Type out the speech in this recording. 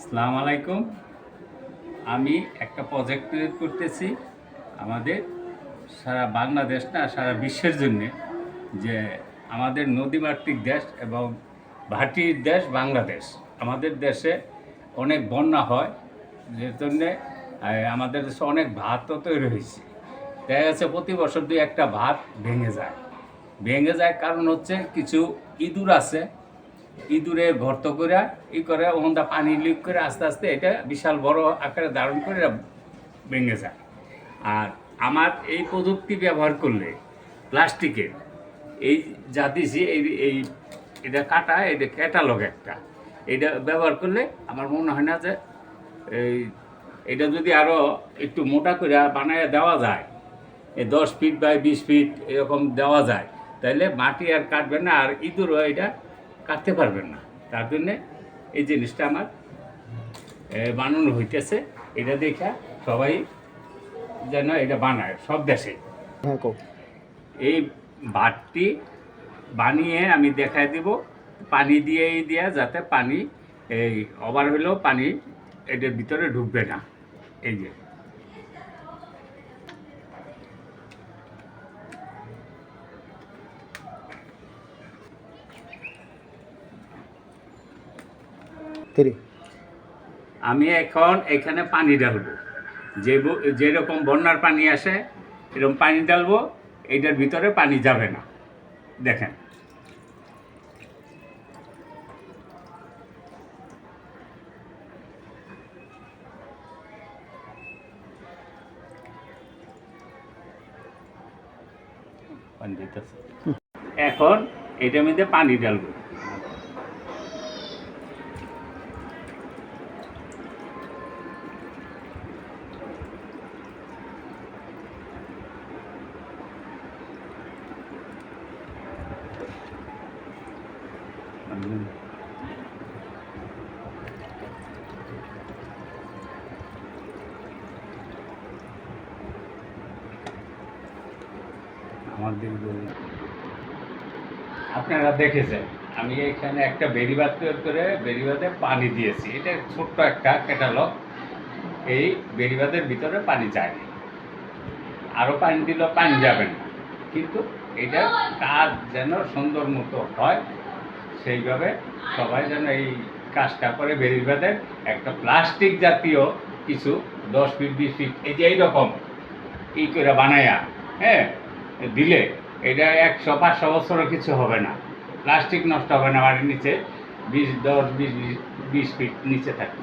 আসসালামু আলাইকুম। আমি একটা প্রজেক্ট তৈরি করতেছি আমাদের সারা বাংলাদেশ না সারা বিশ্বের জন্যে, যে আমাদের নদীমাতৃক দেশ এবং ভাটির দেশ বাংলাদেশ। আমাদের দেশে অনেক বন্যা হয়, যে জন্যে আমাদের দেশে অনেক ভাতও তৈরি হয়েছে। দেখা যাচ্ছে প্রতি বছর দুই একটা ভাত ভেঙে যায় কারণ হচ্ছে কিছু ইঁদুর আছে, ইঁদুরে গর্ত করে করে ওখানটা পানি লিক করে আস্তে আস্তে এটা বিশাল বড় আকারে ধারণ করে ভেঙে যায়। আর আমার এই প্রযুক্তি ব্যবহার করলে প্লাস্টিকের এই যা দিছি এই এটা কাটা, এটা ক্যাটালগ একটা, এটা ব্যবহার করলে আমার মনে হয় না যে এটা যদি আরও একটু মোটা করে বানায় দেওয়া যায়, এই 10 ফিট বাই 20 ফিট এরকম দেওয়া যায়, তাহলে মাটি আর কাটবে না, আর ইঁদুরও এটা কাটতে পারবেন না। তার জন্যে এই জিনিসটা আমার বানানো হইতেছে। এটা দেখে সবাই যেন এটা বানায় সব দেশে। এই ভাতটি বানিয়ে আমি দেখাই দিব, পানি দিয়ে যাতে পানি এই ওভার হলেও পানি এটার ভিতরে ঢুকবে না। এই যে আমি এখন এখানে পানি ঢালবো, যেরকম বন্যার পানি আসে এরকম পানি ঢালবো, এইটার ভিতরে পানি যাবে না। দেখেন পানি দিতেছে। এখন এটার মধ্যে পানি ঢালবো। আপনারা দেখেছেন আমি এখানে একটা বেড়িবাঁধ তৈরি করে বেড়িবাঁধে পানি দিয়েছি। এটা ছোট্ট একটা ক্যাটালগ। এই বেড়িবাঁধের ভিতরে পানি যায়, আরও পানি দিলেও পানি যাবে না, কিন্তু এটার কাজ যেন সুন্দর মতো হয় সেইভাবে সবাই যেন এই কাজটা করে। বেড়িবাঁধের একটা প্লাস্টিক জাতীয় কিছু 10 ফিট 20 ফিট এই যে এইরকম করে বানায়া দিলে এটা 100-500 বছরও কিছু হবে না, প্লাস্টিক নষ্ট হবে না, মাটির নিচে 20 ফিট নিচে থাকে।